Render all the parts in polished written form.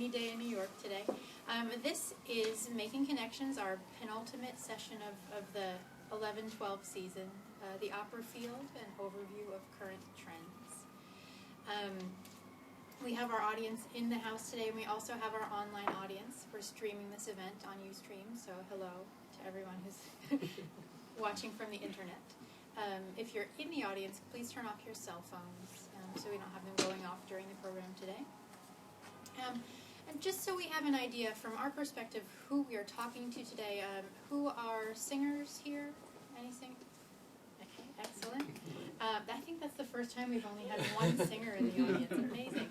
rainy day in New York today. This is Making Connections, our penultimate session of the 11-12 season, the opera field, an overview of current trends. We have our audience in the house today, and we also have our online audience. We're streaming this event on Ustream, so hello to everyone who's watching from the internet. If you're in the audience, please turn off your cell phones so we don't have them going off during the program today. And just so we have an idea from our perspective who we are talking to today, who are singers here? Any singers? Okay, excellent. I think that's the first time we've only had one singer in the audience. Amazing.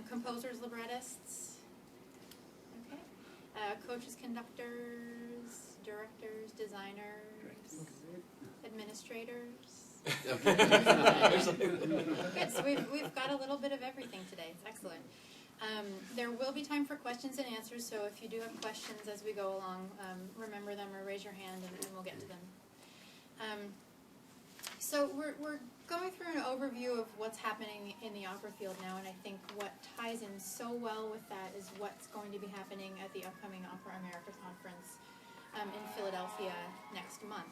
Composers, librettists. Okay. Coaches, conductors, directors, designers, administrators. Good, so we've got a little bit of everything today. It's excellent. There will be time for questions and answers, so if you do have questions as we go along, remember them or raise your hand and we'll get to them. So we're going through an overview of what's happening in the opera field now, and I think what ties in so well with that is what's going to be happening at the upcoming Opera America conference in Philadelphia next month.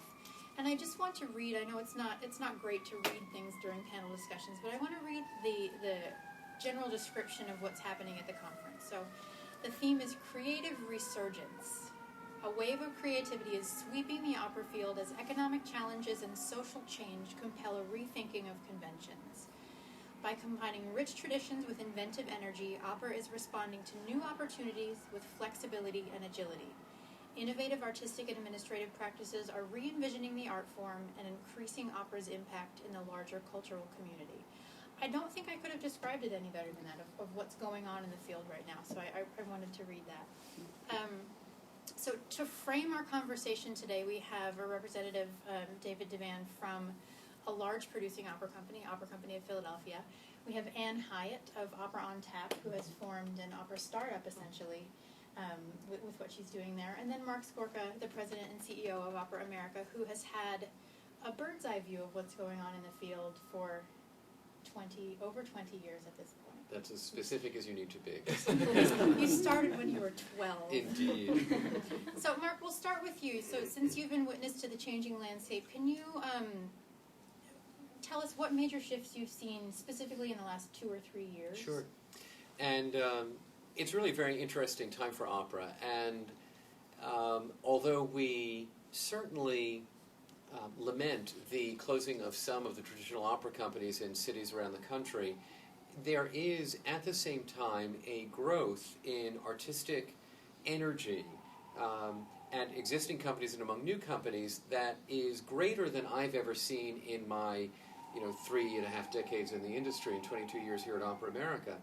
And I just want to read, I know it's not great to read things during panel discussions, but I want to read the general description of what's happening at the conference. So the theme is Creative Resurgence. A wave of creativity is sweeping the opera field as economic challenges and social change compel a rethinking of conventions. By combining rich traditions with inventive energy, opera is responding to new opportunities with flexibility and agility. Innovative artistic and administrative practices are re-envisioning the art form and increasing opera's impact in the larger cultural community. I don't think I could have described it any better than that, of what's going on in the field right now, so I wanted to read that. So to frame our conversation today, we have a representative, David Devan, from a large producing opera company of Philadelphia. We have Anne Hyatt of Opera on Tap, who has formed an opera startup, essentially, with what she's doing there. And then Marc Scorca, the president and CEO of Opera America, who has had a bird's eye view of what's going on in the field for over 20 years at this point. That's as specific as you need to be. You started when you were 12. Indeed. So, Marc, we'll start with you. So, since you've been witness to the changing landscape, can you tell us what major shifts you've seen specifically in the last 2 or 3 years? Sure. And it's really a very interesting time for opera. And although we certainly lament the closing of some of the traditional opera companies in cities around the country, there is, at the same time, a growth in artistic energy at existing companies and among new companies that is greater than I've ever seen in my 3.5 decades in the industry and 22 years here at Opera America.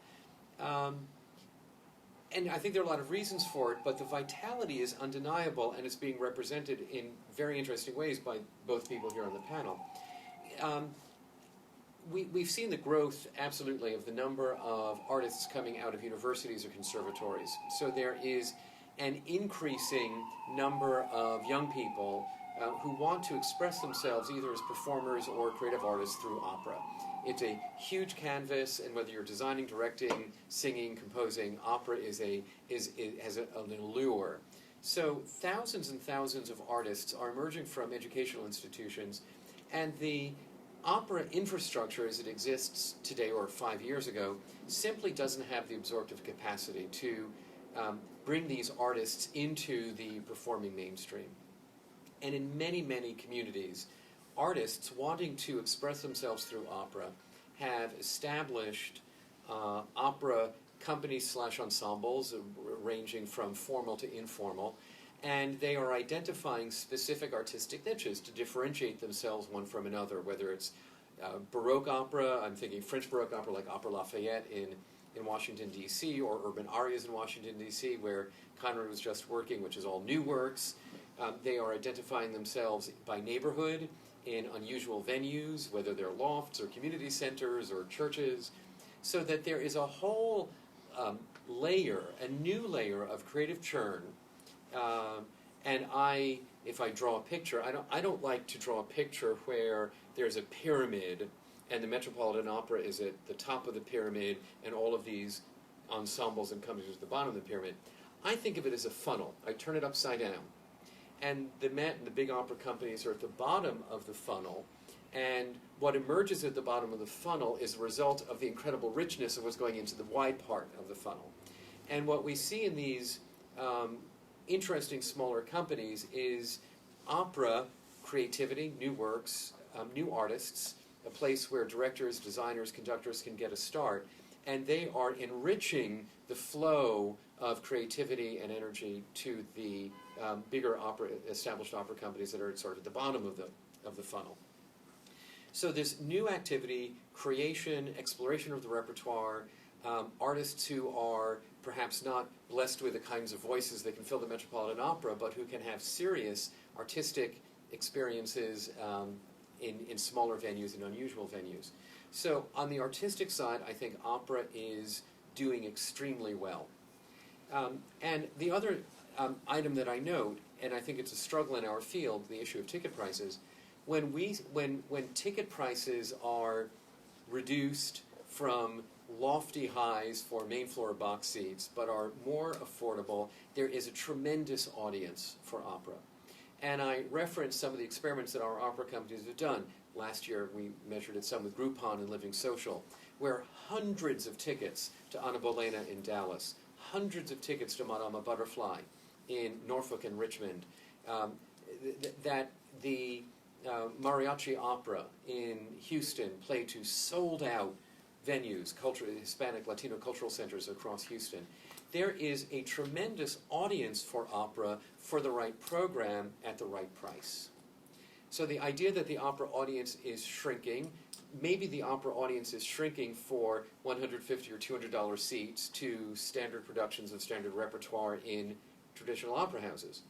And I think there are a lot of reasons for it, but the vitality is undeniable, and it's being represented in very interesting ways by both people here on the panel. We've seen the growth, absolutely, of the number of artists coming out of universities or conservatories. So there is an increasing number of young people who want to express themselves either as performers or creative artists through opera. It's a huge canvas, and whether you're designing, directing, singing, composing, opera has an allure. So thousands and thousands of artists are emerging from educational institutions, and the opera infrastructure as it exists today or 5 years ago simply doesn't have the absorptive capacity to bring these artists into the performing mainstream. And in many, many communities, artists wanting to express themselves through opera have established opera companies / ensembles ranging from formal to informal, and they are identifying specific artistic niches to differentiate themselves one from another, whether it's Baroque opera, I'm thinking French Baroque opera like Opera Lafayette in Washington, D.C., or urban arias in Washington, D.C., where Conrad was just working, which is all new works. They are identifying themselves by neighborhood in unusual venues, whether they're lofts or community centers or churches, so that there is a whole layer, a new layer of creative churn. And if I draw a picture, I don't like to draw a picture where there's a pyramid and the Metropolitan Opera is at the top of the pyramid and all of these ensembles and companies at the bottom of the pyramid. I think of it as a funnel. I turn it upside down. And the Met and the big opera companies are at the bottom of the funnel, and what emerges at the bottom of the funnel is a result of the incredible richness of what's going into the wide part of the funnel. And what we see in these interesting smaller companies is opera, creativity, new works, new artists, a place where directors, designers, conductors can get a start, and they are enriching the flow of creativity and energy to the bigger established opera companies that are sort of at the bottom of the funnel. So this new activity, creation, exploration of the repertoire, artists who are perhaps not blessed with the kinds of voices that can fill the Metropolitan Opera, but who can have serious artistic experiences in smaller venues and unusual venues. So on the artistic side, I think opera is doing extremely well. And the other item that I note, and I think it's a struggle in our field, the issue of ticket prices, when ticket prices are reduced from lofty highs for main floor box seats, but are more affordable, there is a tremendous audience for opera. And I referenced some of the experiments that our opera companies have done. Last year we measured it some with Groupon and Living Social, where hundreds of tickets to Anna Bolena in Dallas, hundreds of tickets to Madama Butterfly in Norfolk and Richmond, that the mariachi opera in Houston played to sold-out venues, Hispanic, Latino cultural centers across Houston. There is a tremendous audience for opera for the right program at the right price. So the idea that the opera audience is shrinking, maybe the opera audience is shrinking for $150 or $200 seats to standard productions of standard repertoire in traditional opera houses.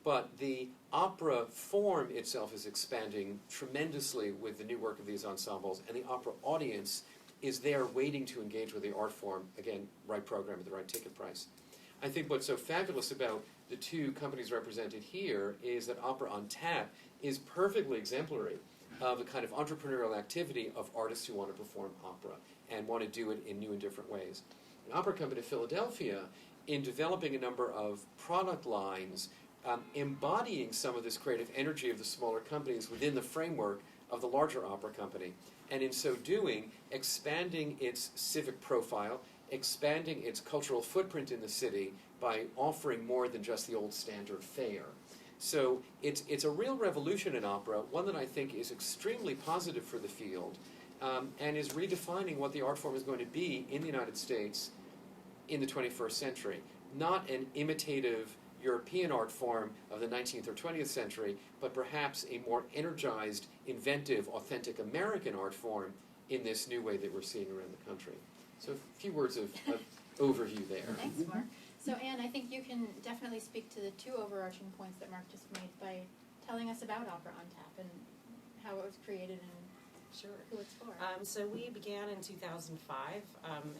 But the opera form itself is expanding tremendously with the new work of these ensembles, and the opera audience is there waiting to engage with the art form, again, right program at the right ticket price. I think what's so fabulous about the two companies represented here is that Opera on Tap is perfectly exemplary of a kind of entrepreneurial activity of artists who want to perform opera and want to do it in new and different ways. An opera company in Philadelphia, in developing a number of product lines, embodying some of this creative energy of the smaller companies within the framework of the larger opera company, and in so doing, expanding its civic profile, expanding its cultural footprint in the city by offering more than just the old standard fare. So it's a real revolution in opera, one that I think is extremely positive for the field, and is redefining what the art form is going to be in the United States in the 21st century. Not an imitative European art form of the 19th or 20th century, but perhaps a more energized, inventive, authentic American art form in this new way that we're seeing around the country. So a few words of overview there. Thanks, Mark. So Anne, I think you can definitely speak to the two overarching points that Mark just made by telling us about Opera on Tap and how it was created and who it's for. So we began in 2005,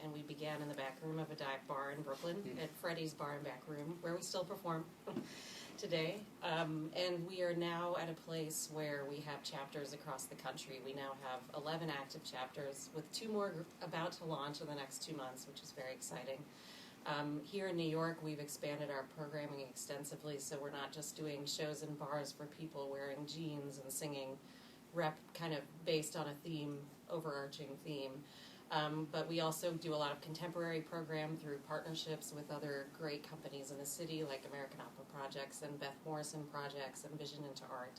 and we began in the back room of a dive bar in Brooklyn at Freddy's Bar and Back Room, where we still perform today. And we are now at a place where we have chapters across the country. We now have 11 active chapters, with 2 more about to launch in the next 2 months, which is very exciting. Here in New York, we've expanded our programming extensively, so we're not just doing shows in bars for people wearing jeans and singing rep kind of based on a theme, overarching theme. But we also do a lot of contemporary program through partnerships with other great companies in the city, like American Opera Projects and Beth Morrison Projects and Vision into Art.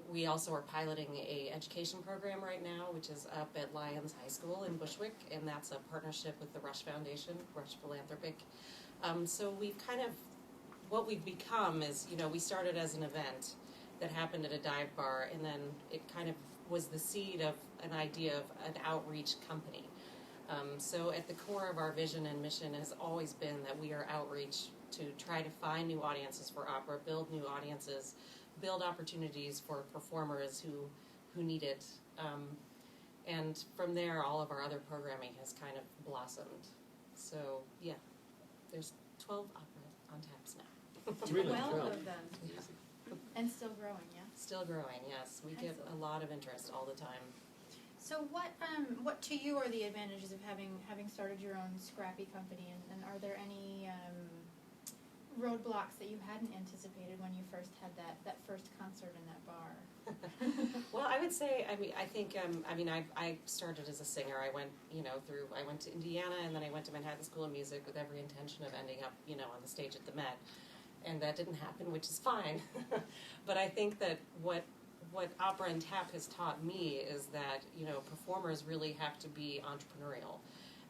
We also are piloting a education program right now, which is up at Lyons High School in Bushwick, and that's a partnership with the Rush Foundation, Rush Philanthropic. So we've kind of, what we've become is, we started as an event that happened at a dive bar, and then it kind of was the seed of an idea of an outreach company. So at the core of our vision and mission has always been that we are outreach to try to find new audiences for opera, build new audiences, build opportunities for performers who need it. And from there, all of our other programming has kind of blossomed. So, yeah, there's 12 opera on taps now. Really? 12 of them. And still growing, yeah? Still growing, yes. We get a lot of interest all the time. So what to you are the advantages of having started your own scrappy company, and are there any roadblocks that you hadn't anticipated when you first had that first concert in that bar? Well, I would say, I started as a singer. I went to Indiana, and then I went to Manhattan School of Music with every intention of ending up, on the stage at the Met. And that didn't happen, which is fine. But I think that what Opera and Tap has taught me is that, performers really have to be entrepreneurial.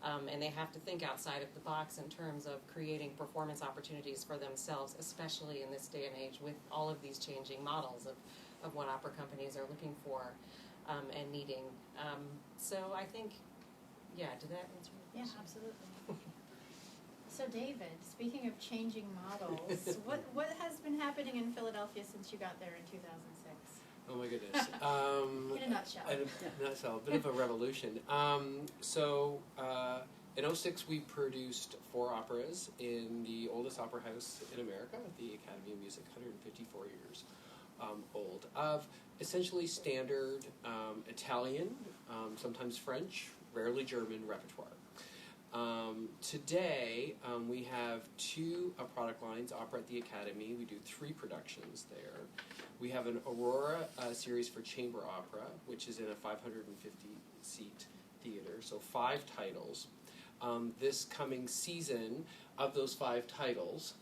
And they have to think outside of the box in terms of creating performance opportunities for themselves, especially in this day and age with all of these changing models of what opera companies are looking for and needing. So I think, did that answer your question? Yeah, absolutely. So David, speaking of changing models, what has been happening in Philadelphia since you got there in 2006? Oh my goodness. In a nutshell. In a nutshell, a bit of a revolution. In 2006 we produced 4 operas in the oldest opera house in America, the Academy of Music, 154 years old, of essentially standard Italian, sometimes French, rarely German repertoire. Today, we have 2 product lines, Opera at the Academy. We do 3 productions there. We have an Aurora series for chamber opera, which is in a 550-seat theater, so 5 titles. This coming season, of those 5 titles,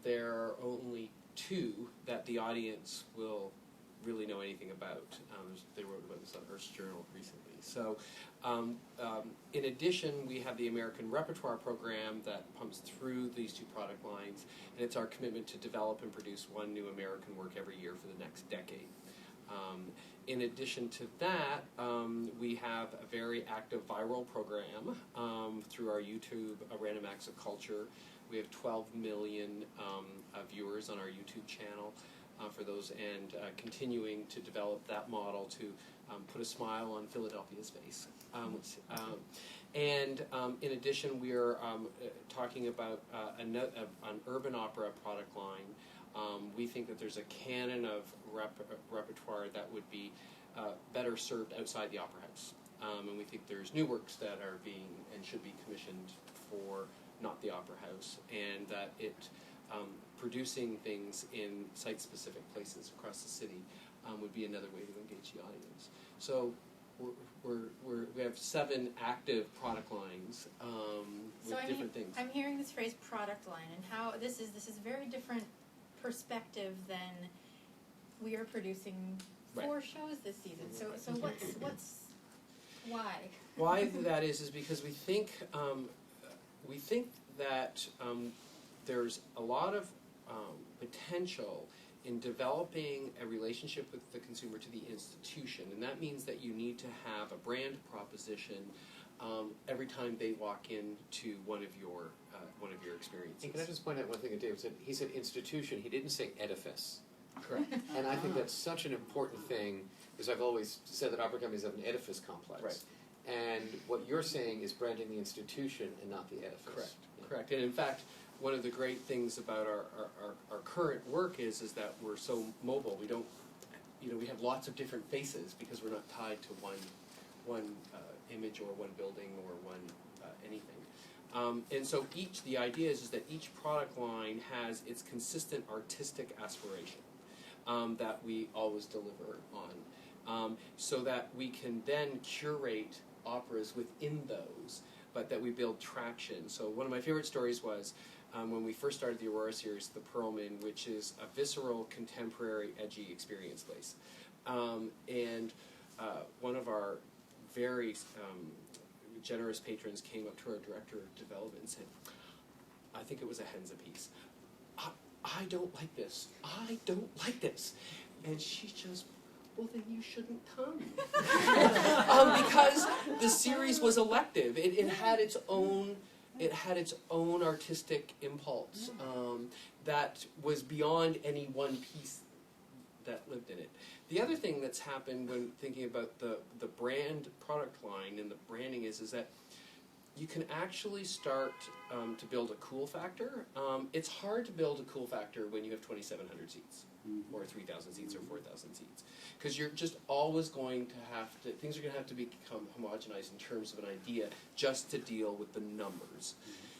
there are only 2 that the audience will really know anything about. They wrote about this on Earth's Journal recently. So, in addition, we have the American Repertoire Program that pumps through these 2 product lines, and it's our commitment to develop and produce 1 new American work every year for the next decade. In addition to that, we have a very active viral program through our YouTube, Random Acts of Culture. We have 12 million viewers on our YouTube channel for those, and continuing to develop that model to put a smile on Philadelphia's face. In addition, we are talking about an urban opera product line. We think that there's a canon of repertoire that would be better served outside the opera house. And we think there's new works that are being and should be commissioned for not the opera house, and that producing things in site-specific places across the city would be another way to engage the audience. So we have 7 active product lines with different things. I'm hearing this phrase "product line," and how this is a very different perspective than we are producing 4 shows this season. So what's why? Why that is because we think that there's a lot of potential in developing a relationship with the consumer to the institution, and that means that you need to have a brand proposition every time they walk into one of your experiences. And can I just point out one thing that David said? He said institution. He didn't say edifice. Correct. And I think that's such an important thing, because I've always said that opera companies have an edifice complex. Right. And what you're saying is branding the institution and not the edifice. Correct. Yeah. Correct. And in fact, one of the great things about our current work is that we're so mobile. We don't, we have lots of different faces because we're not tied to one image or one building or one anything. And so the idea is that each product line has its consistent artistic aspiration that we always deliver on, so that we can then curate operas within those, but that we build traction. So one of my favorite stories was when we first started the Aurora series, The Perlman, which is a visceral, contemporary, edgy experience place. And one of our very generous patrons came up to our director of development and said, I think it was a Henza piece, I don't like this. I don't like this. And she just, well, then you shouldn't come. Because the series was elective. It had its own artistic impulse that was beyond any one piece that lived in it. The other thing that's happened when thinking about the brand product line and the branding is that you can actually start to build a cool factor. It's hard to build a cool factor when you have 2,700 seats. or 3,000 seats or 4,000 seats. Because you're just always going to have to, things are going to have to become homogenized in terms of an idea just to deal with the numbers.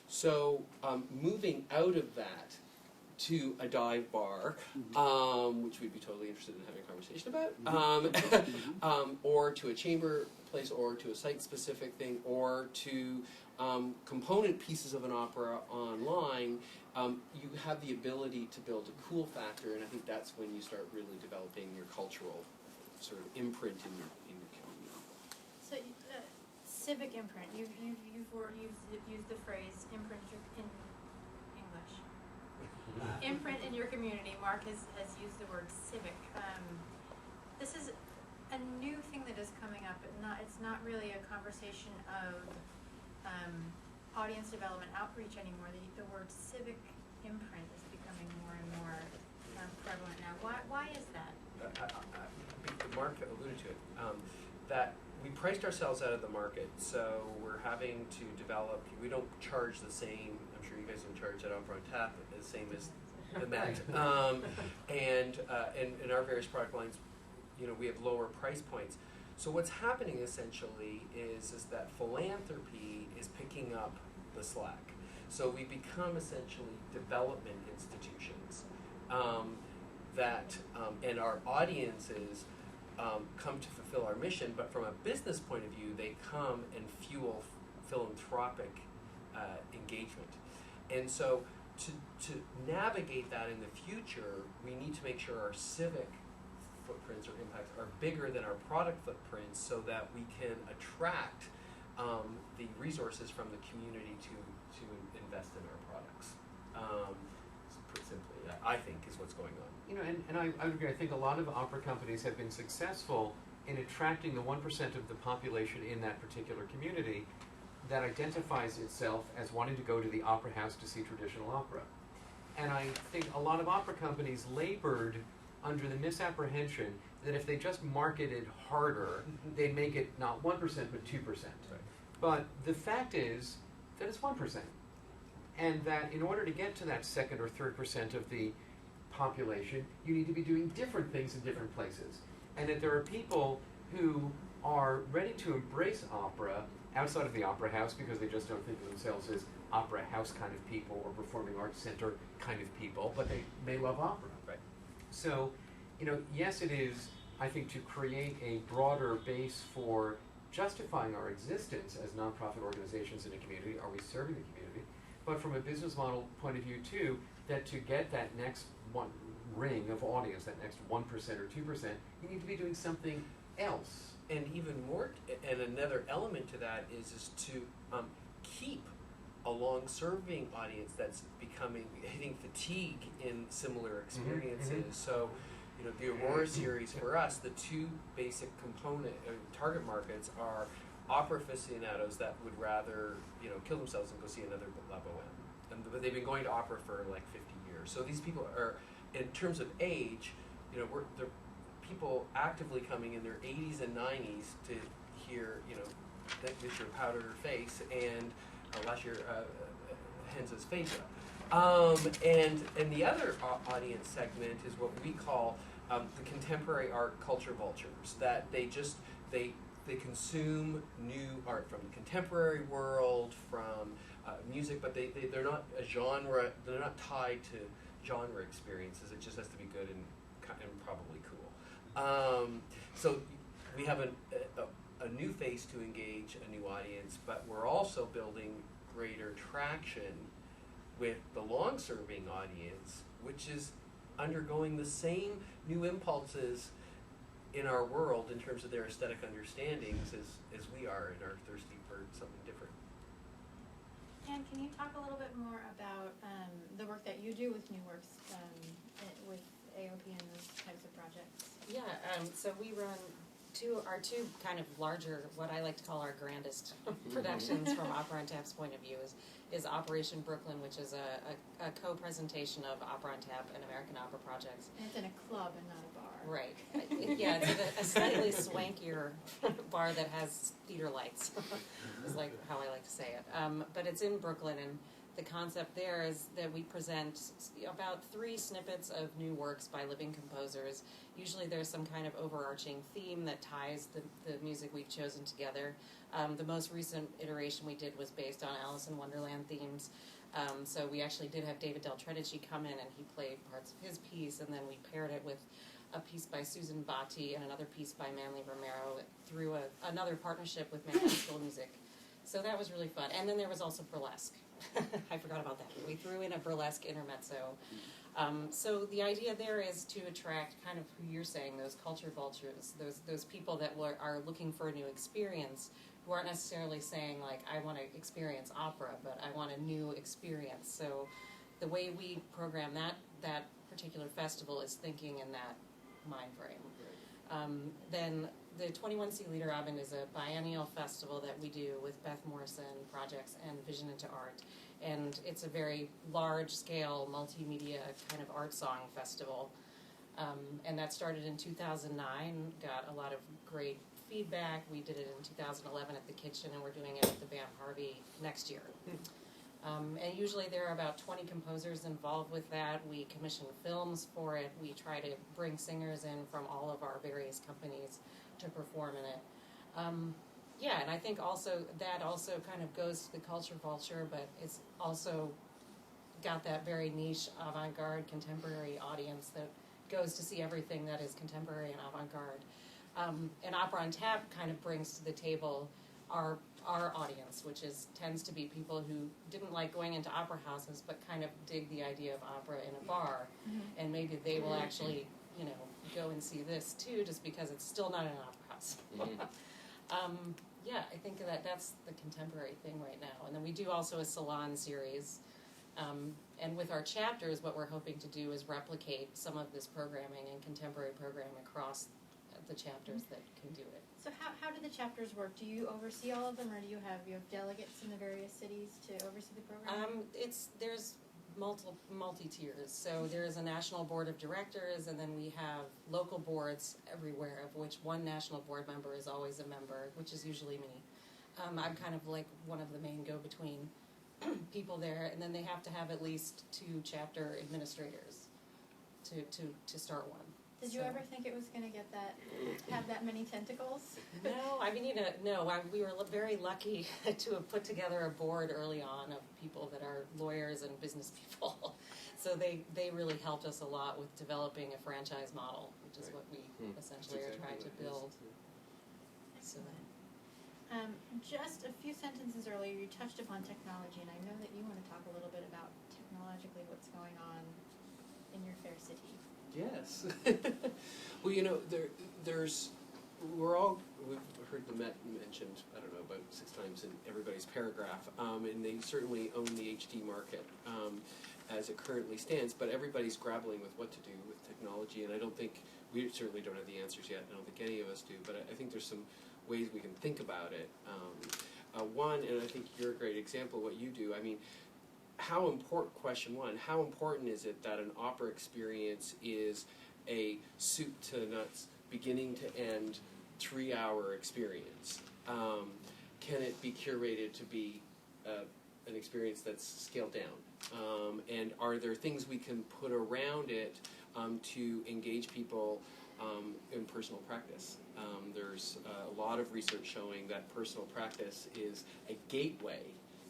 So moving out of that to a dive bar, which we'd be totally interested in having a conversation about, or to a chamber place, or to a site-specific thing, or to component pieces of an opera online, you have the ability to build a cool factor, and I think that's when you start really developing your cultural sort of imprint in your community. So, civic imprint. You've used the phrase imprint in English. Imprint in your community. Marc has used the word civic. This is a new thing that is coming up. It's not really a conversation of audience development outreach anymore. The word civic imprint is becoming more and more prevalent now. Why is that? Marc alluded to it. That we priced ourselves out of the market, so we're having to develop. We don't charge the same. I'm sure you guys don't charge at Opera on Tap the same as the Met. And in our various product lines, we have lower price points. So what's happening essentially is that philanthropy is picking up the slack. So we become essentially development institutions and our audiences come to fulfill our mission, but from a business point of view, they come and fuel philanthropic engagement. And so to navigate that in the future, we need to make sure our civic footprints or impacts are bigger than our product footprints so that we can attract the resources from the community to invest in our products. Put simply, I think is what's going on. And I would agree. I think a lot of opera companies have been successful in attracting the 1% of the population in that particular community that identifies itself as wanting to go to the opera house to see traditional opera. And I think a lot of opera companies labored under the misapprehension that if they just marketed harder, they'd make it not 1% but 2%. Right. But the fact is that it's 1%. And that in order to get to that 2nd or 3rd% of the population, you need to be doing different things in different places. And that there are people who are ready to embrace opera outside of the opera house because they just don't think of themselves as opera house kind of people or performing arts center kind of people, but they may love opera. Right. So, yes, it is, I think, to create a broader base for justifying our existence as nonprofit organizations in a community. Are we serving the community? But from a business model point of view, too, that to get that next one ring of audience, that next 1% or 2%, you need to be doing something else. And even more, and another element to that is to keep a long-serving audience that's hitting fatigue in similar experiences. So, the Aurora series for us, the two basic target markets are opera aficionados that would rather, kill themselves and go see another La Boheme. But they've been going to opera for like 50 years. So these people are, in terms of age, they're people actively coming in their 80s and 90s to hear, this year Powder Face and last year Henza's Phaedra. And the other audience segment is what we call the contemporary art culture vultures, that they consume new art from the contemporary world, from music, but they're not a genre, they're not tied to genre experiences. It just has to be good and probably cool. So we have a new face to engage a new audience, but we're also building greater traction with the long-serving audience, which is undergoing the same new impulses in our world in terms of their aesthetic understandings as we are and are thirsty for something different. And can you talk a little bit more about the work that you do with New Works, with AOP and those types of projects? Yeah, so we run our two kind of larger, what I like to call our grandest productions from Opera on Tap's point of view is Operation Brooklyn, which is a co-presentation of Opera on Tap and American Opera projects. And it's in a club and not a bar. Right. Yeah, it's a slightly swankier bar that has theater lights, is like how I like to say it. But it's in Brooklyn, and the concept there is that we present about 3 snippets of new works by living composers. Usually there's some kind of overarching theme that ties the music we've chosen together. The most recent iteration we did was based on Alice in Wonderland themes. So we actually did have David Del Tredici come in, and he played parts of his piece, and then we paired it with a piece by Susan Botti and another piece by Manly Romero through another partnership with Manhattan School of Music. So that was really fun. And then there was also burlesque. I forgot about that. We threw in a burlesque intermezzo. So the idea there is to attract kind of who you're saying, those culture vultures, those people that are looking for a new experience, who aren't necessarily saying, like, I want to experience opera, but I want a new experience. So the way we program that particular festival is thinking in that mind frame. Then the 21C Leader Abend is a biennial festival that we do with Beth Morrison Projects and Vision into Art. And it's a very large-scale, multimedia kind of art song festival. And that started in 2009, got a lot of great feedback. We did it in 2011 at the Kitchen, and we're doing it at the Bam Harvey next year. And usually there are about 20 composers involved with that. We commission films for it. We try to bring singers in from all of our various companies to perform in it. Yeah, and I think that also kind of goes to the culture vulture, but it's also got that very niche avant-garde contemporary audience that goes to see everything that is contemporary and avant-garde. And Opera on Tap kind of brings to the table our audience, which tends to be people who didn't like going into opera houses but kind of dig the idea of opera in a bar. And maybe they will actually, go and see this too, just because it's still not an opera house. Yeah, I think that's the contemporary thing right now. And then we do also a salon series. And with our chapters, what we're hoping to do is replicate some of this programming and contemporary programming across the chapters that can do it. So how do the chapters work? Do you oversee all of them, or do you have delegates in the various cities to oversee the program? There's multi-tiers. So there's a national board of directors, and then we have local boards everywhere, of which one national board member is always a member, which is usually me. I'm kind of like one of the main go-between people there, and then they have to have at least 2 chapter administrators to start one. Did you ever think it was going to have that many tentacles? No, I mean, we were very lucky to have put together a board early on of people that are lawyers and business people. So they really helped us a lot with developing a franchise model, which is what we essentially are trying to build. So. Just a few sentences earlier, you touched upon technology, and I know that you want to talk a little bit about technologically what's going on in your fair city. Yes. Well, we've heard the Met mentioned, I don't know, about 6 times in everybody's paragraph, and they certainly own the HD market as it currently stands, but everybody's grappling with what to do with technology, and I don't think, we certainly don't have the answers yet, I don't think any of us do, but I think there's some ways we can think about it. One, and I think you're a great example of what you do, I mean, question one, how important is it that an opera experience is a soup to nuts, beginning to end, 3-hour experience? Can it be curated to be an experience that's scaled down? And are there things we can put around it to engage people in personal practice? There's a lot of research showing that personal practice is a gateway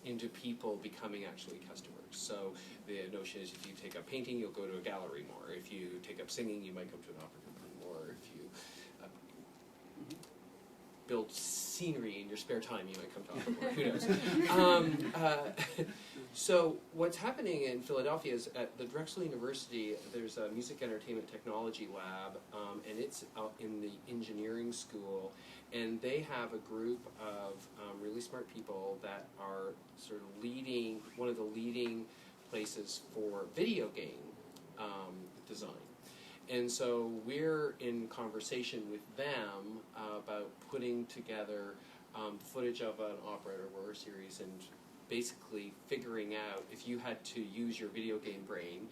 into people becoming actually customers. So the notion is if you take up painting, you'll go to a gallery more. If you take up singing, you might come to an opera company more. If you build scenery in your spare time, you might come to opera more. Who knows? So what's happening in Philadelphia is at the Drexel University, there's a music entertainment technology lab, and it's out in the engineering school. And they have a group of really smart people that are sort of leading, one of the leading places for video game design. And so we're in conversation with them about putting together footage of an opera or a series and basically figuring out, if you had to use your video game brain,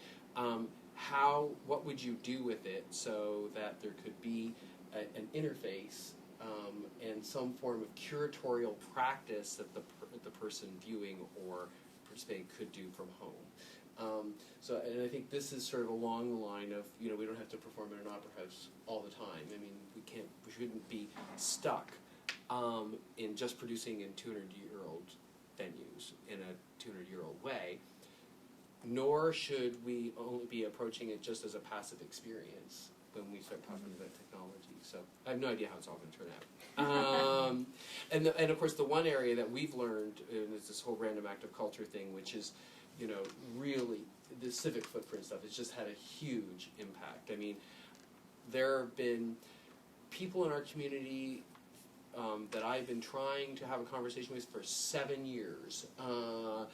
what would you do with it so that there could be an interface and some form of curatorial practice that the person viewing or participating could do from home. And I think this is sort of along the line of, we don't have to perform in an opera house all the time. I mean, we shouldn't be stuck in just producing in 200-year-old venues in a 200-year-old way, nor should we only be approaching it just as a passive experience when we start talking about technology. So I have no idea how it's all going to turn out. And of course, the one area that we've learned is this whole random active culture thing, which is, really the civic footprint stuff has just had a huge impact. I mean, there have been people in our community that I've been trying to have a conversation with for 7 years to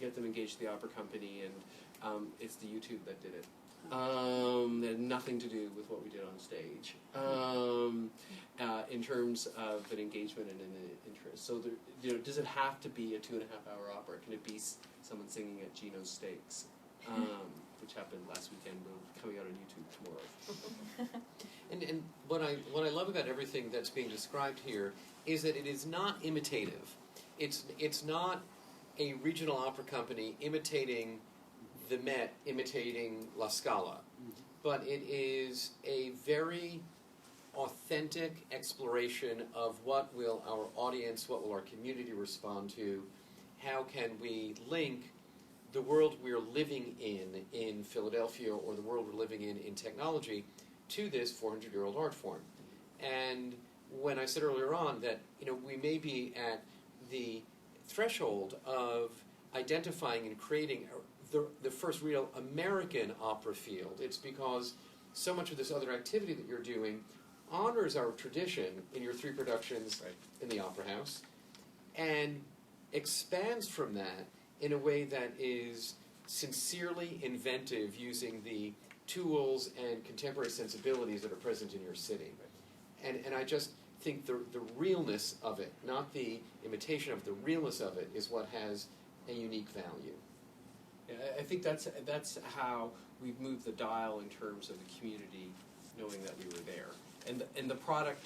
get them engaged with the opera company, and it's the YouTube that did it. It had nothing to do with what we did on stage in terms of an engagement and an interest. So, does it have to be a 2.5-hour opera? Can it be someone singing at Gino's Steaks, which happened last weekend? Will coming out on YouTube tomorrow. And what I love about everything that's being described here is that it is not imitative. It's not a regional opera company imitating the Met, imitating La Scala, but it is a very authentic exploration of what will our audience, what will our community respond to, how can we link the world we're living in Philadelphia, or the world we're living in technology, to this 400-year-old art form. And when I said earlier on that we may be at the threshold of identifying and creating the first real American opera field, it's because so much of this other activity that you're doing honors our tradition in your 3 productions in the Opera House and expands from that in a way that is sincerely inventive, using the tools and contemporary sensibilities that are present in your city. And I just think the realness of it, not the imitation of the realness of it, is what has a unique value. Yeah, I think that's how we've moved the dial in terms of the community knowing that we were there. And the product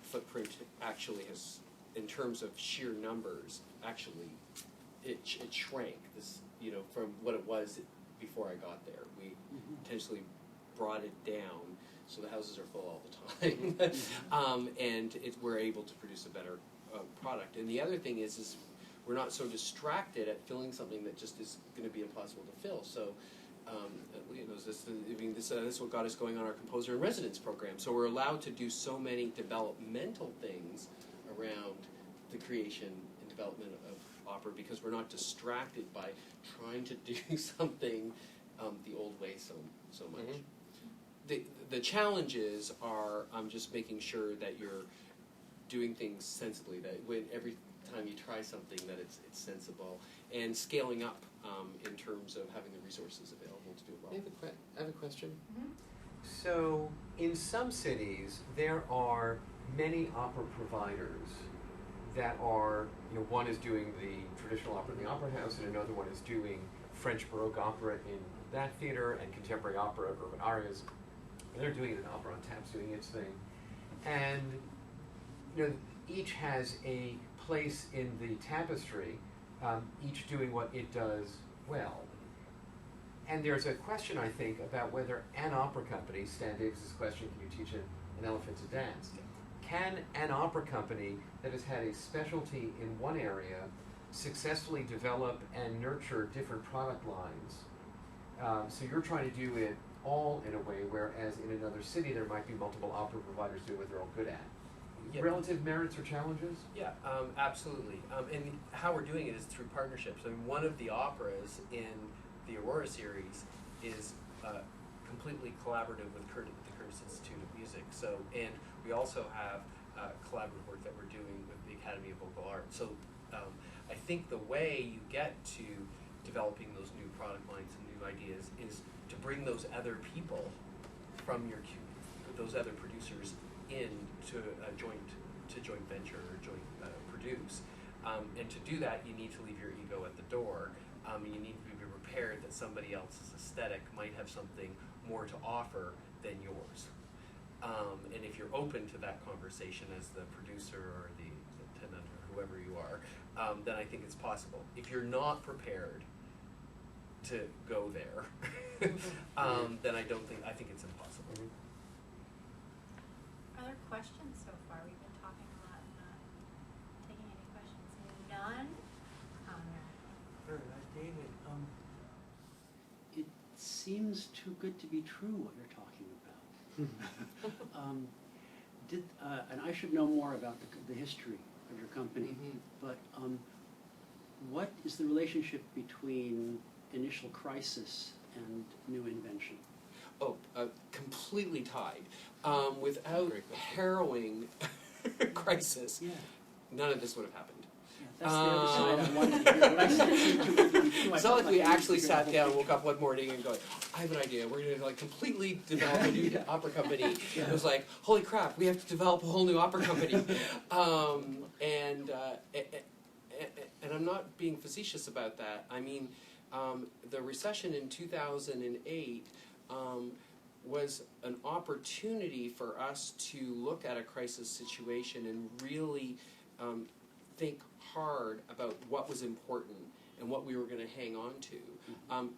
footprint actually has, in terms of sheer numbers, actually it shrank. This, from what it was before I got there. We intentionally brought it down so the houses are full all the time, and we're able to produce a better product. And the other thing is we're not so distracted at filling something that just is going to be impossible to fill. So, this is what got us going on our composer in residence program. So we're allowed to do so many developmental things around the creation and development of opera because we're not distracted by trying to do something the old way so much. The challenges are just making sure that you're doing things sensibly, that when every time you try something that it's sensible, and scaling up in terms of having the resources available to do it well. I have a question. Mm-hmm. So, in some cities, there are many opera providers that are, one is doing the traditional opera in the Opera House, and another one is doing French Baroque opera in that theater, and contemporary opera, urban arias. And they're doing it in Opera on Tap's doing its thing. And, each has a place in the tapestry, each doing what it does well. And there's a question, I think, about whether an opera company, Stan Davis's question, can you teach an elephant to dance? Can an opera company that has had a specialty in one area successfully develop and nurture different product lines? So you're trying to do it all in a way, whereas in another city there might be multiple opera providers doing what they're all good at. Yeah. Relative merits or challenges? Yeah, absolutely. And how we're doing it is through partnerships. I mean, one of the operas in the Aurora series is completely collaborative with the Curtis Institute of Music. So, and we also have collaborative work that we're doing with the Academy of Vocal Art. So, I think the way you get to developing those new product lines and new ideas is to bring those other people from those other producers in to a joint venture or joint produce. And to do that, you need to leave your ego at the door You need to be prepared that somebody else's aesthetic might have something more to offer than yours. And if you're open to that conversation as the producer or the tenant or whoever you are, then I think it's possible. If you're not prepared to go there, then I think it's impossible. Are there questions so far? We've been talking a lot, not taking any questions. None? Sure, David, it seems too good to be true what you're talking about. And I should know more about the history of your company, but what is the relationship between initial crisis and new invention? Oh, completely tied. Without harrowing crisis, none of this would have happened. That's the other side I wanted to hear. But I said it seemed too good to be true. It's not like we actually sat down, woke up one morning and go, I have an idea. We're going to like completely develop a new opera company. It was like, holy crap, we have to develop a whole new opera company. And I'm not being facetious about that. I mean, the recession in 2008 was an opportunity for us to look at a crisis situation and really think hard about what was important and what we were going to hang on to.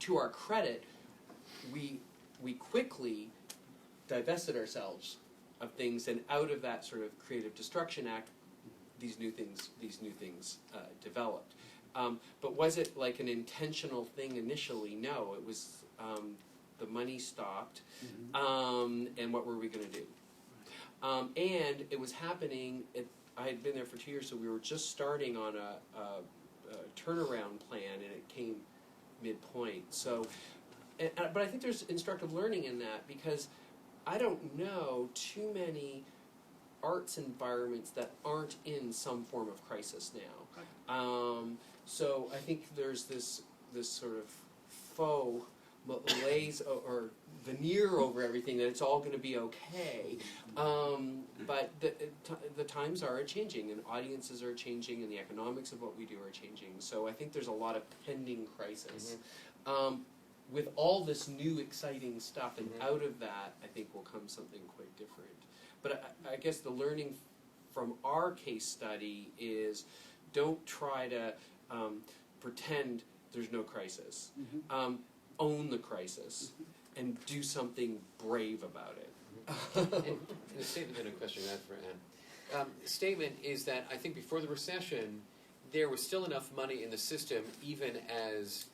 To our credit, we quickly divested ourselves of things, and out of that sort of Creative Destruction Act, these new things developed. But was it like an intentional thing initially? No, it was the money stopped, and what were we going to do? And it was happening. I had been there for 2 years, so we were just starting on a turnaround plan, and it came midpoint. So, but I think there's instructive learning in that, because I don't know too many arts environments that aren't in some form of crisis now. So I think there's this sort of faux malaise or veneer over everything that it's all going to be okay. But the times are changing, and audiences are changing, and the economics of what we do are changing. So I think there's a lot of pending crisis. With all this new exciting stuff, and out of that, I think will come something quite different. But I guess the learning from our case study is, don't try to pretend there's no crisis. Own the crisis and do something brave about it. And a statement and a question I have for Anne. The statement is that I think before the recession, there was still enough money in the system, even as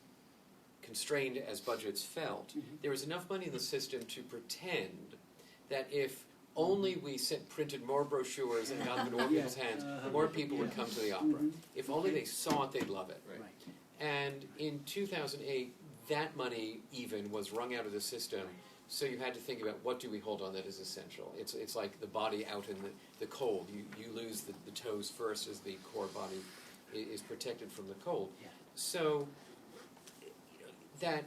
constrained as budgets felt. There was enough money in the system to pretend that if only we printed more brochures and got them in more people's hands, more people would come to the opera. If only they saw it, they'd love it. Right. And in 2008, that money even was wrung out of the system. So you had to think about, what do we hold on that is essential? It's like the body out in the cold. You lose the toes first as the core body is protected from the cold. So that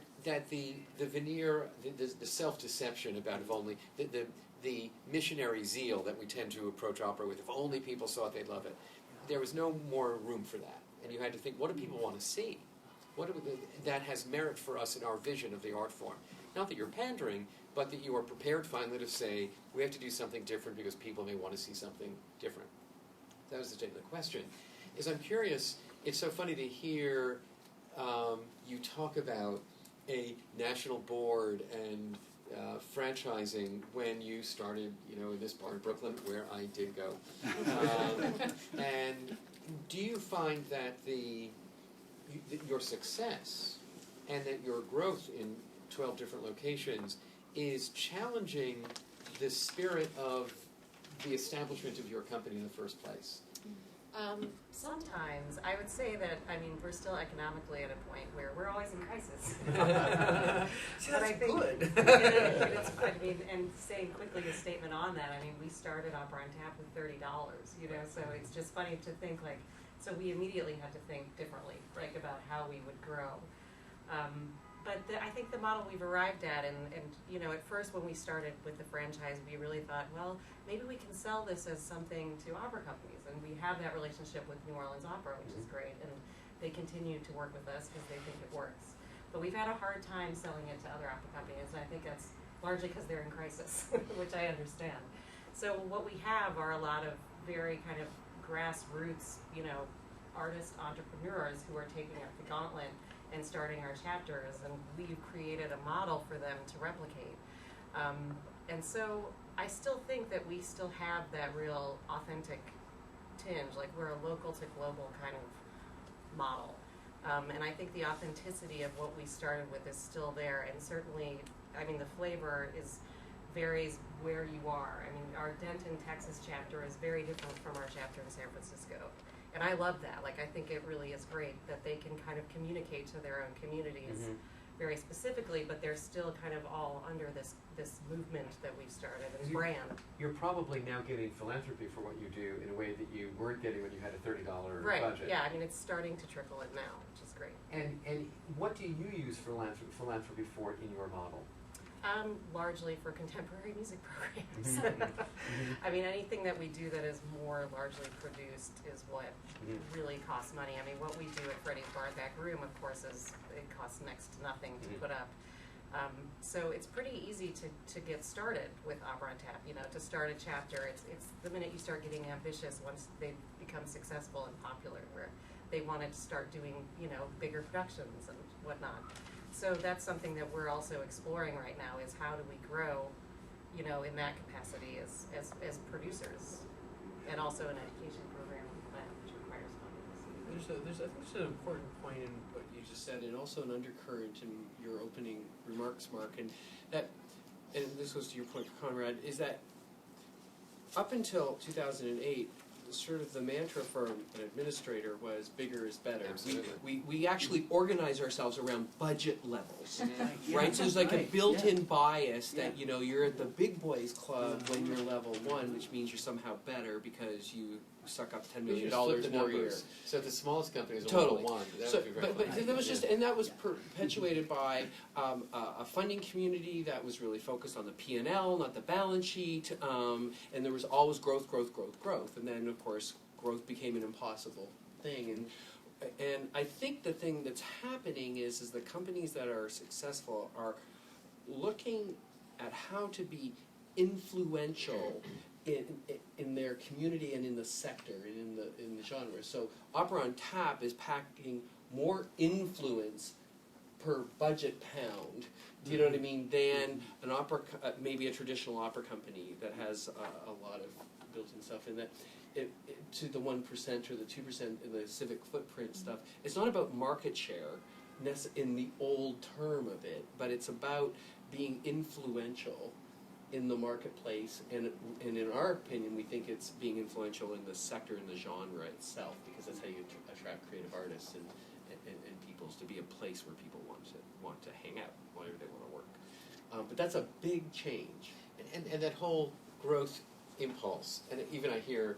the veneer, the self-deception about if only, the missionary zeal that we tend to approach opera with, if only people saw it, they'd love it. There was no more room for that. And you had to think, what do people want to see? That has merit for us in our vision of the art form. Not that you're pandering, but that you are prepared finally to say, we have to do something different because people may want to see something different. That was the question. I'm curious, it's so funny to hear you talk about a national board and franchising when you started, in this bar in Brooklyn, where I did go. And do you find that your success and that your growth in 12 different locations is challenging the spirit of the establishment of your company in the first place? Sometimes. I would say that, we're still economically at a point where we're always in crisis. See, But that's I think good. and saying quickly a statement on that, we started Opera on Tap with $30, so it's just funny to think so we immediately had to think differently, about how we would grow. But I think the model we've arrived at, and at first when we started with the franchise, we really thought, well, maybe we can sell this as something to opera companies, and we have that relationship with New Orleans Opera, which is great. And they continue to work with us because they think it works. But we've had a hard time selling it to other opera companies, and I think that's largely because they're in crisis, which I understand. So what we have are a lot of very kind of grassroots, artist entrepreneurs who are taking up the gauntlet and starting our chapters, and we've created a model for them to replicate. And so I still think that we still have that real authentic tinge, like we're a local to global kind of model. And I think the authenticity of what we started with is still there, and certainly, the flavor varies where you are. Our Denton, Texas chapter is very different from our chapter in San Francisco. And I love that. I think it really is great that they can kind of communicate to their own communities very specifically, but they're still kind of all under this movement that we've started and brand. You're probably now getting philanthropy for what you do in a way that you weren't getting when you had a $30 right. budget. Yeah, it's starting to trickle in now, which is great. And what do you use philanthropy for in your model? Largely for contemporary music programs. Anything that we do that is more largely produced is what really costs money. What we do at Freddie's Bar and Back Room, of course, it costs next to nothing to put up. So it's pretty easy to get started with Opera on Tap. To start a chapter, it's the minute you start getting ambitious, once they become successful and popular, where they wanted to start doing, bigger productions and whatnot. So that's something that we're also exploring right now, is how do we grow, in that capacity as producers, and also an education program which requires funding. I think there's an important point in what you just said, and also an undercurrent in your opening remarks, Mark, and this goes to your point, Conrad, is that up until 2008, sort of the mantra for an administrator was bigger is better. Absolutely. We actually organize ourselves around budget levels, right? So there's like a Right, built-in bias that, you're at the big boys club when you're level 1, which means you're somehow better because you suck up $10 million more a year. So the smallest company is a Totally. level 1. That So, would be very but fun. that was just, and that was perpetuated by a funding community that was really focused on the P&L, not the balance sheet, and there was always growth, and then of course growth became an impossible thing, and I think the thing that's happening is the companies that are successful are looking at how to be influential in their community and in the sector and in the genre. So Opera on Tap is packing more influence per budget pound, do you know what I mean, than an opera, maybe a traditional opera company that has a lot of built-in stuff in that. To the 1% or the 2% in the civic footprint stuff, it's not about market share in the old term of it, but it's about being influential in the marketplace, and in our opinion, we think it's being influential in the sector and the genre itself, because that's how you attract creative artists and peoples to be a place where people want to hang out, where they want to work. But that's a big change. And that whole growth impulse, and even I hear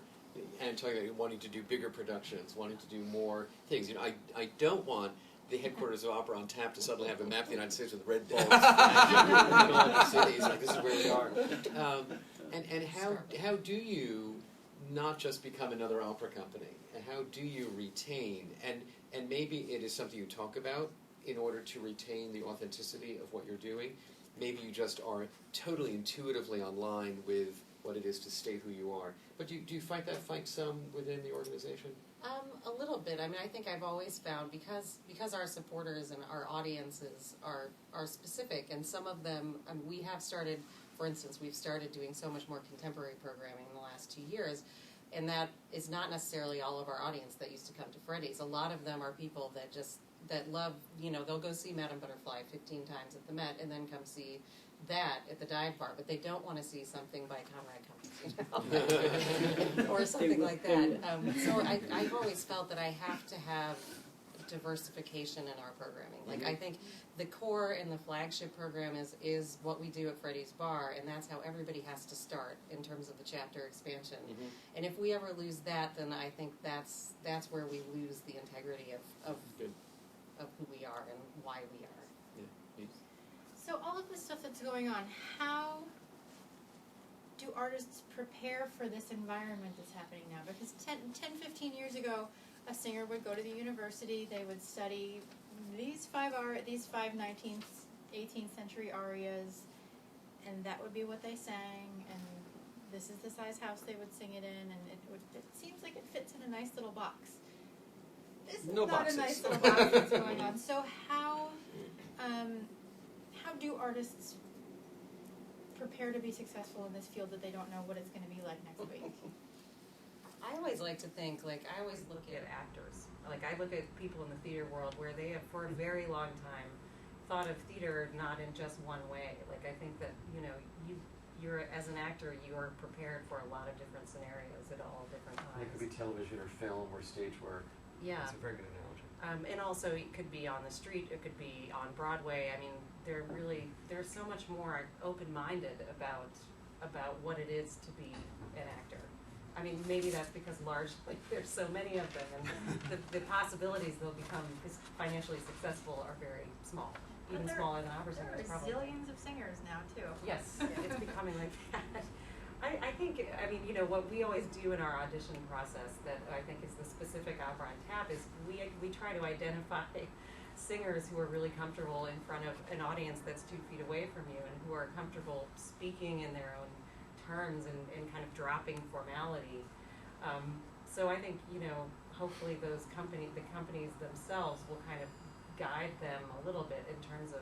Anne talking about wanting to do bigger productions, wanting to do more things. I don't want the headquarters of Opera on Tap to suddenly have a map of the United States with red balls in the middle of the cities, like this is where we are. And how do you not just become another opera company, and how do you retain, and maybe it is something you talk about in order to retain the authenticity of what you're doing. Maybe you just are totally intuitively online with what it is to stay who you are. But do you fight that fight some within the organization? A little bit. I think I've always found, because our supporters and our audiences are specific, and some of them, we have started, for instance, we've started doing so much more contemporary programming in the last 2 years, and that is not necessarily all of our audience that used to come to Freddie's. A lot of them are people that love, they'll go see Madame Butterfly 15 times at the Met and then come see that at the dive bar, but they don't want to see something by Conrad Cummings, or something like that. So I've always felt that I have to have diversification in our programming. Like, I think the core and the flagship program is what we do at Freddie's Bar, and that's how everybody has to start in terms of the chapter expansion. And if we ever lose that, then I think that's where we lose the integrity of who we are and why we are. So all of this stuff that's going on, how do artists prepare for this environment that's happening now? Because 10, 15 years ago, a singer would go to the university, they would study these five 19th, 18th century arias, and that would be what they sang, and this is the size house they would sing it in, and it seems like it fits in a nice little box. This is No not boxes. a nice little box that's going on. So how do artists prepare to be successful in this field that they don't know what it's going to be like next week? I always like to think, like, I always look at actors. Like, I look at people in the theater world where they have, for a very long time, thought of theater not in just one way. Like, I think that, you're, as an actor, you are prepared for a lot of different scenarios at all different times. It could be television or film or stage work. Yeah. That's a very good analogy. And also, it could be on the street, it could be on Broadway. I mean, they're so much more open-minded about what it is to be an actor. I mean, maybe that's because largely there's so many of them, and the possibilities they'll become financially successful are very small, even smaller than opera singers. There are Probably. zillions of singers now too. Yes, it's becoming like that. I think, what we always do in our audition process that I think is the specific opera on tap is we try to identify singers who are really comfortable in front of an audience that's 2 feet away from you and who are comfortable speaking in their own terms and kind of dropping formality. So I think, hopefully the companies themselves will kind of guide them a little bit in terms of,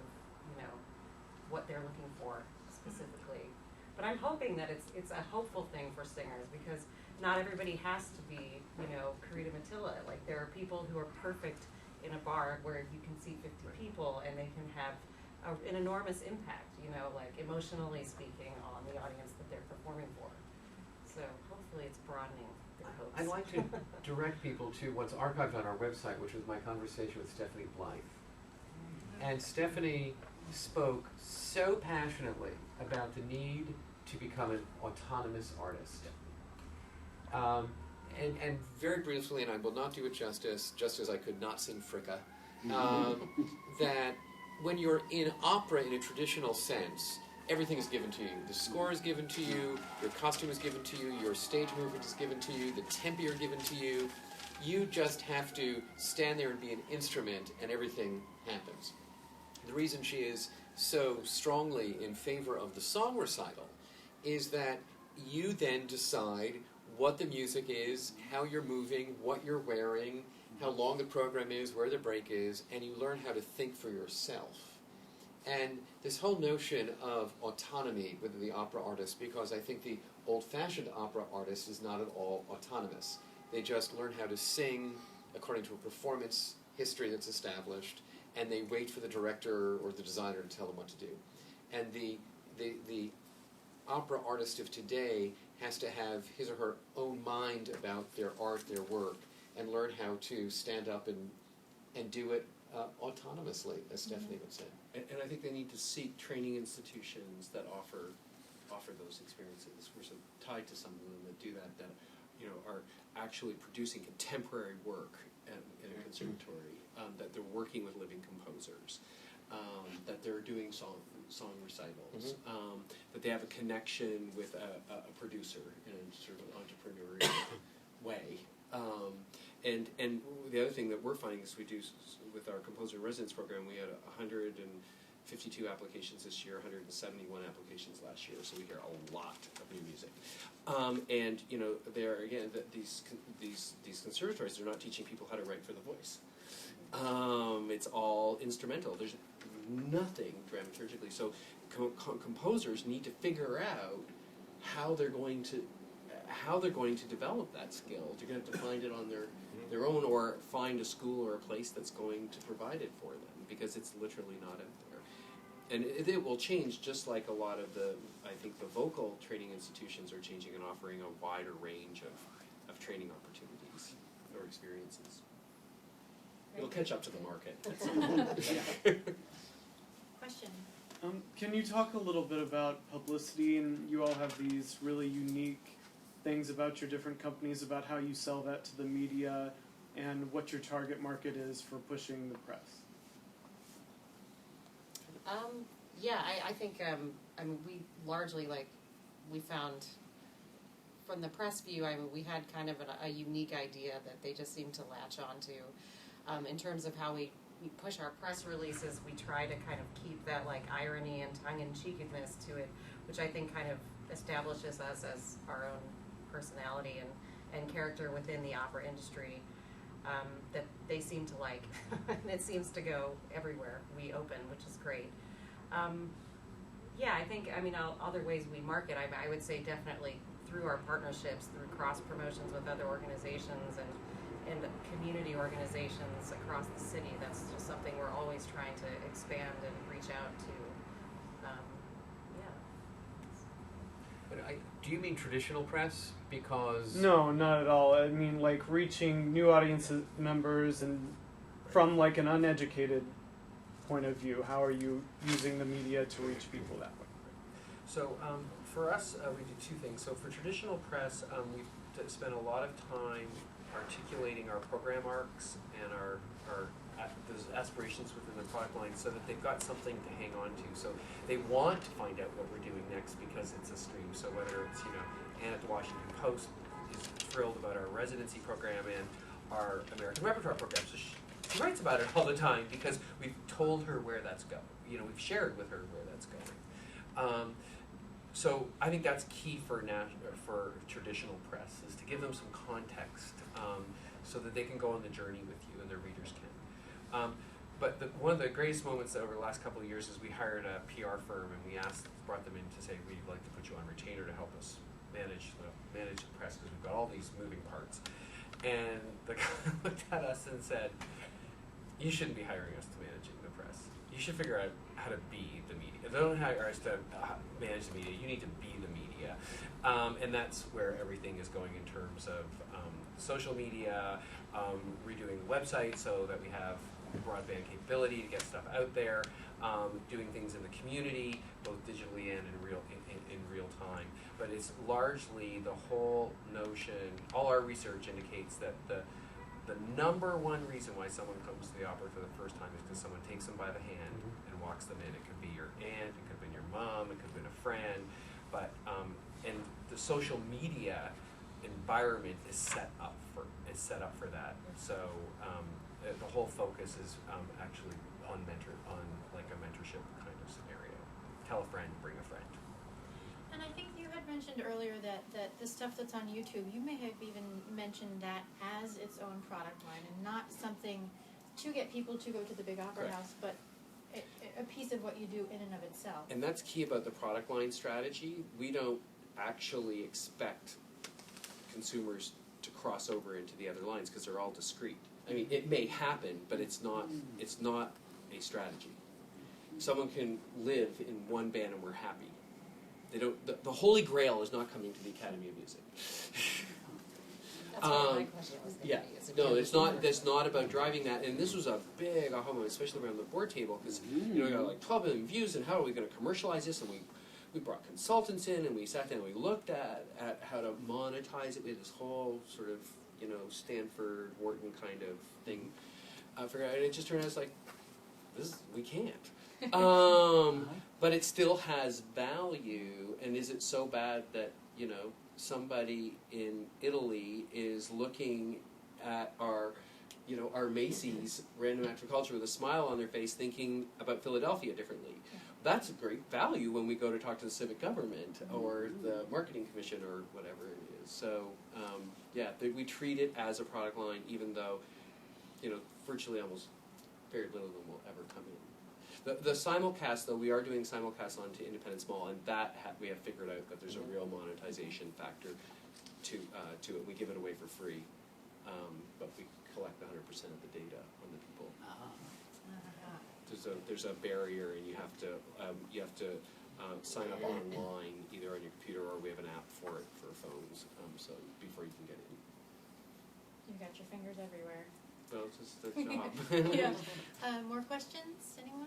what they're looking for specifically. But I'm hoping that it's a hopeful thing for singers because not everybody has to be, Karita Matilla. Like, there are people who are perfect in a bar where you can see 50 people and they can have an enormous impact, like emotionally speaking on the audience that they're performing for. So hopefully it's broadening their hopes. I'd like to direct people to what's archived on our website, which was my conversation with Stephanie Blythe. And Stephanie spoke so passionately about the need to become an autonomous artist. And very briefly, and I will not do it justice, just as I could not sing Fricka, that when you're in opera in a traditional sense, everything is given to you. The score is given to you, your costume is given to you, your stage movement is given to you, the tempi are given to you. You just have to stand there and be an instrument, and everything happens. The reason she is so strongly in favor of the song recital is that you then decide what the music is, how you're moving, what you're wearing, how long the program is, where the break is, and you learn how to think for yourself. And this whole notion of autonomy with the opera artist, because I think the old-fashioned opera artist is not at all autonomous. They just learn how to sing according to a performance history that's established, and they wait for the director or the designer to tell them what to do. And the opera artist of today has to have his or her own mind about their art, their work, and learn how to stand up and do it autonomously, as Stephanie would say. And I think they need to seek training institutions that offer those experiences. We're so tied to some of them that do that are actually producing contemporary work in a conservatory, that they're working with living composers, that they're doing song recitals, that they have a connection with a producer in a sort of entrepreneurial way. And the other thing that we're finding is we do with our composer residence program, we had 152 applications this year, 171 applications last year, so we hear a lot of new music. And there again, these conservatories are not teaching people how to write for the voice. It's all instrumental. There's nothing dramaturgically. So composers need to figure out how they're going to develop that skill. They're going to have to find it on their own, or find a school or a place that's going to provide it for them, because it's literally not out there. And it will change, just like a lot of I think the vocal training institutions are changing and offering a wider range of training opportunities or experiences. It'll catch up to the market. Question. Can you talk a little bit about publicity? And you all have these really unique things about your different companies, about how you sell that to the media, and what your target market is for pushing the press. I think we largely we found from the press view, I mean, we had kind of a unique idea that they just seemed to latch onto. In terms of how we push our press releases, we try to kind of keep that like irony and tongue-in-cheekedness to it, which I think kind of establishes us as our own personality and character within the opera industry, that they seem to like. And it seems to go everywhere we open, which is great. Yeah, I think, I mean, other ways we market, I would say definitely through our partnerships, through cross-promotions with other organizations and community organizations across the city. That's just something we're always trying to expand and reach out to. Do you mean traditional press? Because No, not at all. I mean, like reaching new audience members and from like an uneducated point of view, how are you using the media to reach people that way? So for us, we do two things. So for traditional press, we've spent a lot of time articulating our program arcs and our those aspirations within the product line, so that they've got something to hang on to. So they want to find out what we're doing next because it's a stream. So whether it's, Anne at the Washington Post is thrilled about our residency program and our American Repertoire program. So she writes about it all the time because we've told her where that's going. We've shared with her where that's going. So I think that's key for traditional press, is to give them some context so that they can go on the journey with you and their readers can. But one of the greatest moments over the last couple of years is we hired a PR firm and we brought them in to say, we'd like to put you on retainer to help us manage the press because we've got all these moving parts. And the guy looked at us and said, you shouldn't be hiring us to manage the press. You should figure out how to be the media. Don't hire us to manage the media. You need to be the media. And that's where everything is going in terms of social media, redoing the website so that we have broadband capability to get stuff out there, doing things in the community, both digitally and in real time. But it's largely the whole notion. All our research indicates that the number one reason why someone comes to the opera for the first time is because someone takes them by the hand and walks them in. It could be your aunt, it could have been your mom, it could have been a friend, but and the social media environment is set up for that. So the whole focus is actually on like a mentorship kind of scenario. Tell a friend, bring a friend. And I think you had mentioned earlier that the stuff that's on YouTube, you may have even mentioned that as its own product line and not something to get people to go to the big opera Correct. house, but a piece of what you do in and of itself. And that's key about the product line strategy. We don't actually expect consumers to cross over into the other lines because they're all discrete. I mean, it may happen, but it's not a strategy. Someone can live in one band and we're happy. They don't. The Holy Grail is not coming to the Academy of Music. That's what my question was going to Yeah, be. Is no, it's not. That's not about driving that. And this was a big aha moment, especially around the board table, because we got like 12 million views, and how are we going to commercialize this? And we brought consultants in, and we sat down and we looked at how to monetize it with this whole sort of Stanford Wharton kind of thing. And it just turned out it's like we can't. But it still has value, and is it so bad that somebody in Italy is looking at our Macy's Random Act of Culture with a smile on their face, thinking about Philadelphia differently? That's a great value when we go to talk to the civic government or the marketing commission or whatever it is. So we treat it as a product line, even though virtually almost very little of them will ever come in. The simulcast, though, we are doing simulcast onto Independent Small, and that we have figured out that there's a real monetization factor to it. We give it away for free, but we collect 100% of the data on the people. There's a barrier, and you have to sign up online, either on your computer or we have an app for it for phones. So before you can get in. You've got your fingers everywhere. Well, it's just the job. Yeah. More questions? Anyone?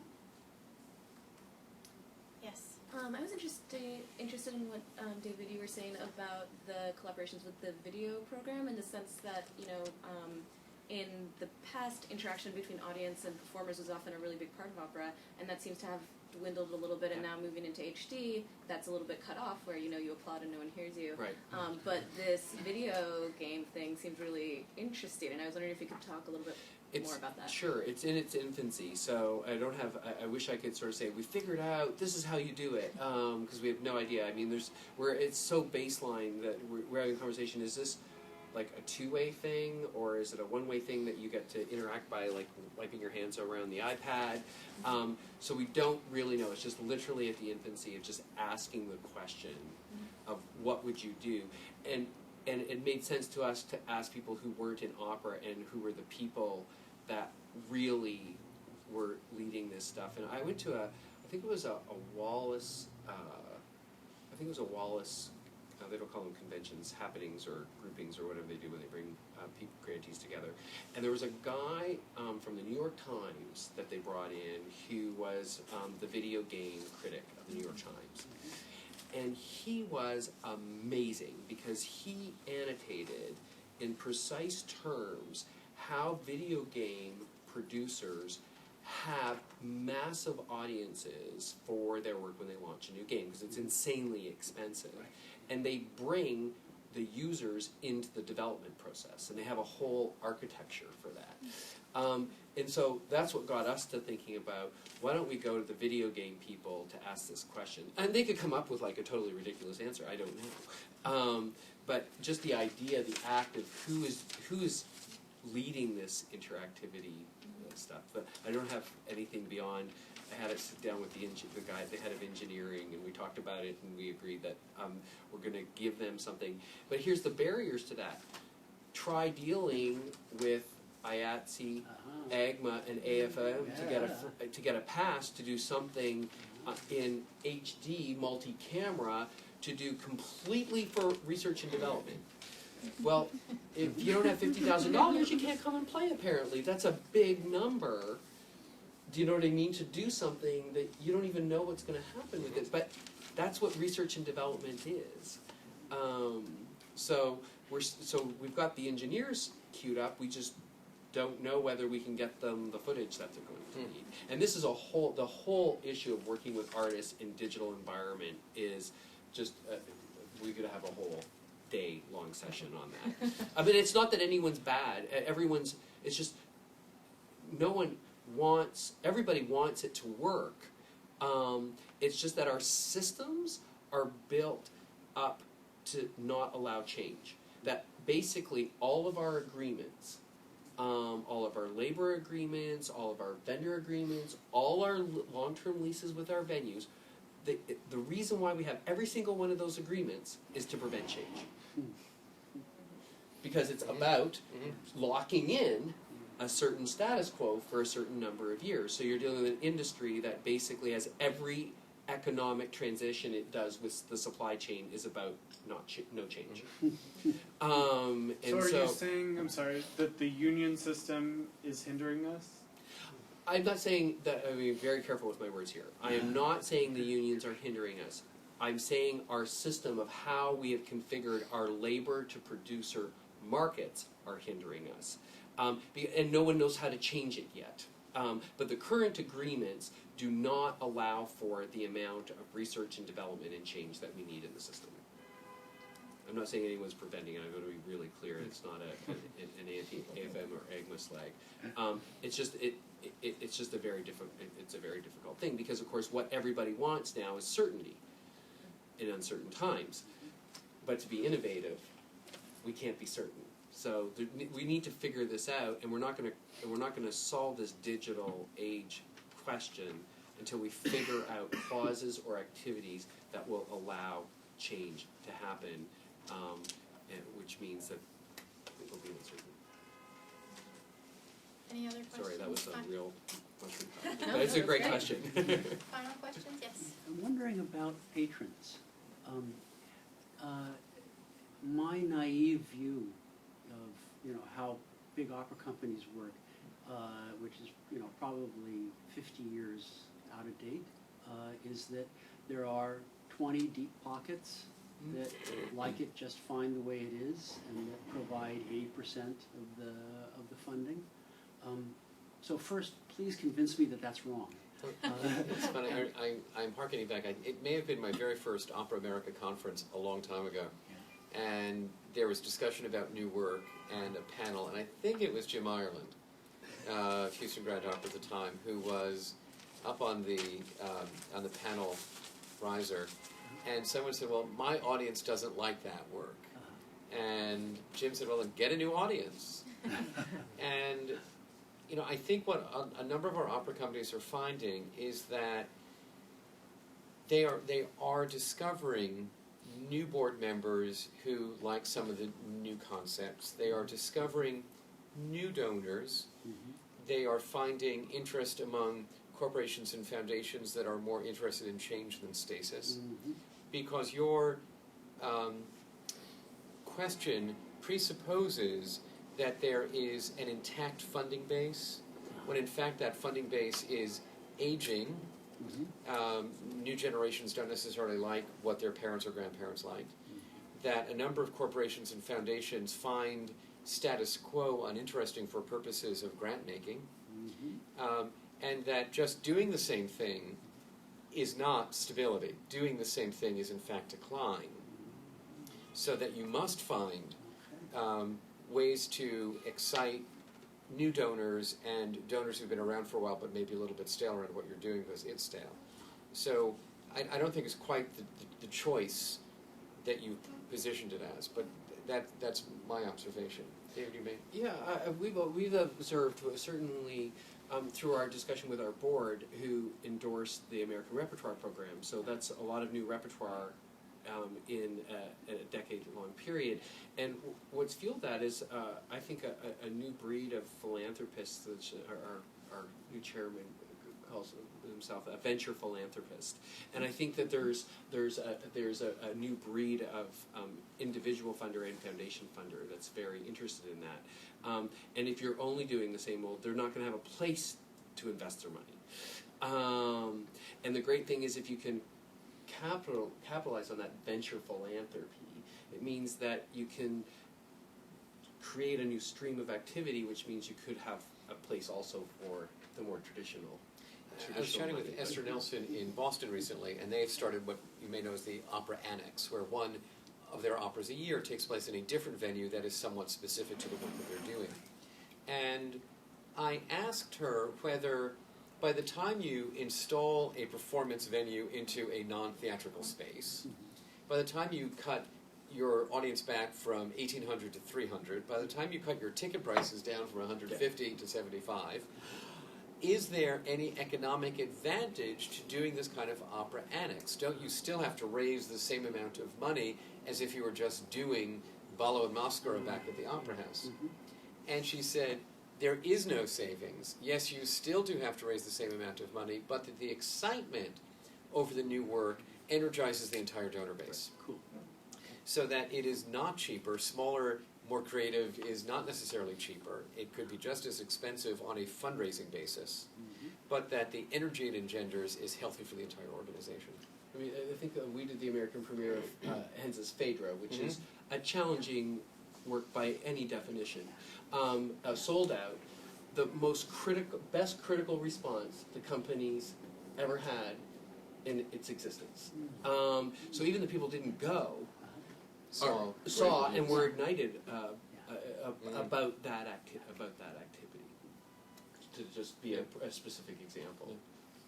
Yes. I was interested in what, David, you were saying about the collaborations with the video program, in the sense that, in the past, interaction between audience and performers was often a really big part of opera, and that seems to have dwindled a little bit, and now moving into HD, that's a little bit cut off, where you applaud and no one hears you. Right. But this video game thing seems really interesting, and I was wondering if you could talk a little bit more about that. Sure, it's in its infancy, so I wish I could sort of say, we figured out, this is how you do it, because we have no idea. I mean, it's so baseline that we're having a conversation, is this like a two-way thing, or is it a one-way thing that you get to interact by like wiping your hands around the iPad? So we don't really know. It's just literally at the infancy of just asking the question of what would you do, and it made sense to us to ask people who weren't in opera and who were the people that really were leading this stuff. And I went to I think it was a Wallace. They don't call them conventions, happenings or groupings or whatever they do when they bring people, creatives together. And there was a guy from the New York Times that they brought in who was the video game critic of the New York Times. And he was amazing because he annotated in precise terms how video game producers have massive audiences for their work when they launch a new game, because it's insanely expensive. And they bring the users into the development process, and they have a whole architecture for that. And so that's what got us to thinking about, why don't we go to the video game people to ask this question? And they could come up with like a totally ridiculous answer, I don't know. But just the idea, the act of who is leading this interactivity stuff. But I don't have anything beyond, I had to sit down with the guy, the head of engineering, and we talked about it, and we agreed that we're going to give them something. But here's the barriers to that. Try dealing with IATSE, AGMA, and AFM to get a pass to do something in HD, multi-camera, to do completely for research and development. Well, if you don't have $50,000, you can't come and play, apparently. That's a big number. Do you know what I mean? To do something that you don't even know what's going to happen with it. But that's what research and development is. So we've got the engineers queued up. We just don't know whether we can get them the footage that they're going to need. And this is the whole issue of working with artists in digital environment is just, we could have a whole day-long session on that. I mean, it's not that anyone's bad. It's just, everybody wants it to work. It's just that our systems are built up to not allow change. That basically all of our agreements, all of our labor agreements, all of our vendor agreements, all our long-term leases with our venues, the reason why we have every single one of those agreements is to prevent change. Because it's about locking in a certain status quo for a certain number of years. So you're dealing with an industry that basically has every economic transition it does with the supply chain is about no change. And so are you saying, I'm sorry, that the union system is hindering us? I'm not saying that, I mean, very careful with my words here. I am not saying the unions are hindering us. I'm saying our system of how we have configured our labor to producer markets are hindering us. And no one knows how to change it yet. But the current agreements do not allow for the amount of research and development and change that we need in the system. I'm not saying anyone's preventing it. I'm going to be really clear. It's not an anti-AFM or AGMA slag. It's just a very difficult thing because, of course, what everybody wants now is certainty in uncertain times. But to be innovative, we can't be certain. So we need to figure this out, and we're not going to solve this digital age question until we figure out clauses or activities that will allow change to happen, which means that it will be uncertain. Any other questions? Sorry, that was a real mushroom. But it's a great question. Final questions? Yes. I'm wondering about patrons. My naive view of how big opera companies work, which is probably 50 years out of date, is that there are 20 deep pockets that like it just fine the way it is, and that provide 80% of the funding. So first, please convince me that that's wrong. It's funny, I'm harkening back. It may have been my very first Opera America conference a long time ago. And there was discussion about new work and a panel, and I think it was Jim Ireland, Houston Grand Opera at the time, who was up on the panel riser, and someone said, well, my audience doesn't like that work. And Jim said, well, then get a new audience. And you know, I think what a number of our opera companies are finding is that they are discovering new board members who like some of the new concepts. They are discovering new donors. They are finding interest among corporations and foundations that are more interested in change than stasis. Because your question presupposes that there is an intact funding base, when in fact that funding base is aging. New generations don't necessarily like what their parents or grandparents liked. That a number of corporations and foundations find status quo uninteresting for purposes of grant making, and that just doing the same thing is not stability. Doing the same thing is in fact decline. So that you must find ways to excite new donors and donors who've been around for a while but maybe a little bit stale around what you're doing because it's stale. So I don't think it's quite the choice that you positioned it as, but that's my observation. David, you may? Yeah, we've observed, certainly through our discussion with our board, who endorsed the American Repertoire Program. So that's a lot of new repertoire in a decade-long period. And what's fueled that is, I think, a new breed of philanthropists. That our new chairman calls himself a venture philanthropist. And I think that there's a new breed of individual funder and foundation funder that's very interested in that. And if you're only doing the same old, they're not going to have a place to invest their money. And the great thing is if you can capitalize on that venture philanthropy, it means that you can create a new stream of activity, which means you could have a place also for the more traditional. I was chatting with Esther Nelson in Boston recently, and they've started what you may know as the Opera Annex, where one of their operas a year takes place in a different venue that is somewhat specific to the work that they're doing. And I asked her whether by the time you install a performance venue into a non-theatrical space, by the time you cut your audience back from 1,800 to 300, by the time you cut your ticket prices down from 150 to 75, is there any economic advantage to doing this kind of opera annex? Don't you still have to raise the same amount of money as if you were just doing Ballo and Mascara back at the Opera House? And she said, there is no savings. Yes, you still do have to raise the same amount of money, but that the excitement over the new work energizes the entire donor base. Cool. So that it is not cheaper. Smaller, more creative is not necessarily cheaper. It could be just as expensive on a fundraising basis, but that the energy it engenders is healthy for the entire organization. I mean, I think we did the American premiere of Hens's Phaedra, which is a challenging work by any definition. Sold out. The best critical response the company's ever had in its existence. So even the people didn't go, saw and were ignited about that activity. To just be a specific example.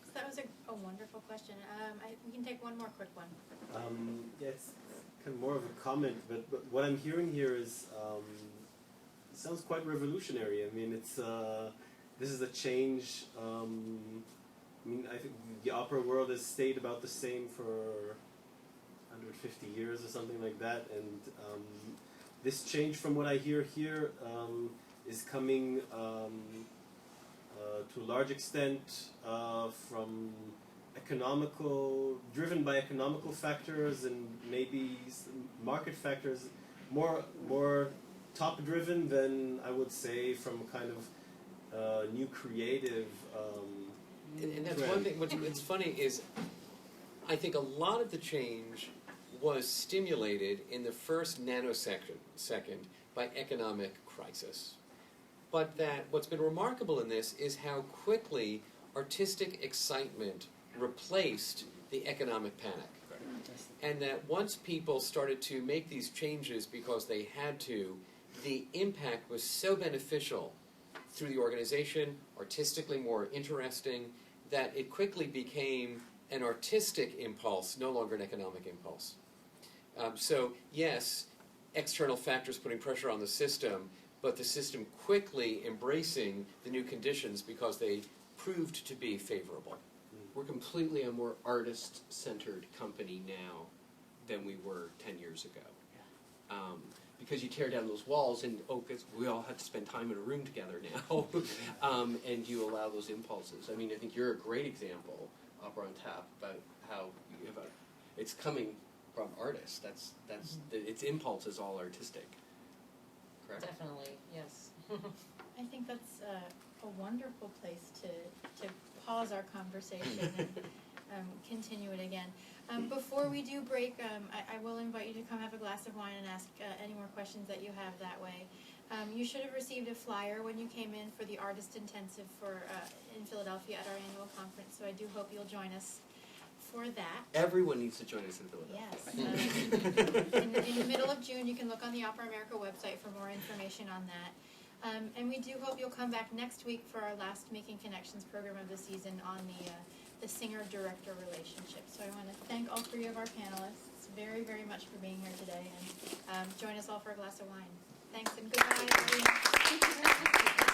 So that was a wonderful question. We can take one more quick one. Yeah, it's kind of more of a comment, but what I'm hearing here is it sounds quite revolutionary. I mean, it's this is a change. I mean, I think the opera world has stayed about the same for 150 years or something like that, and this change, from what I hear here, is coming to a large extent from driven by economical factors and maybe market factors, more top-driven than I would say from kind of new creative. And that's trend. one thing. What's funny is, I think a lot of the change was stimulated in the first nanosecond by economic crisis. but that what's been remarkable in this is how quickly artistic excitement replaced the economic panic. And that once people started to make these changes because they had to, the impact was so beneficial through the organization, artistically more interesting, that it quickly became an artistic impulse, no longer an economic impulse. So yes, external factors putting pressure on the system, but the system quickly embracing the new conditions because they proved to be favorable. We're completely a more artist-centered company now than we were 10 years ago. Because you tear down those walls, and because we all have to spend time in a room together now, and you allow those impulses. I mean, I think you're a great example, Opera on Tap, about how you have it's coming from artists. That's its impulse is all artistic. Correct? Definitely, yes. I think that's a wonderful place to pause our conversation and continue it again. Before we do break, I will invite you to come have a glass of wine and ask any more questions that you have that way. You should have received a flyer when you came in for the Artist Intensive in Philadelphia at our annual conference, so I do hope you'll join us for that. Everyone needs to join us in Philadelphia. Yes. In the middle of June, you can look on the Opera America website for more information on that. And we do hope you'll come back next week for our last Making Connections program of the season on the singer-director relationship. So I want to thank all three of our panelists very, very much for being here today, and join us all for a glass of wine. Thanks and goodbye, everyone.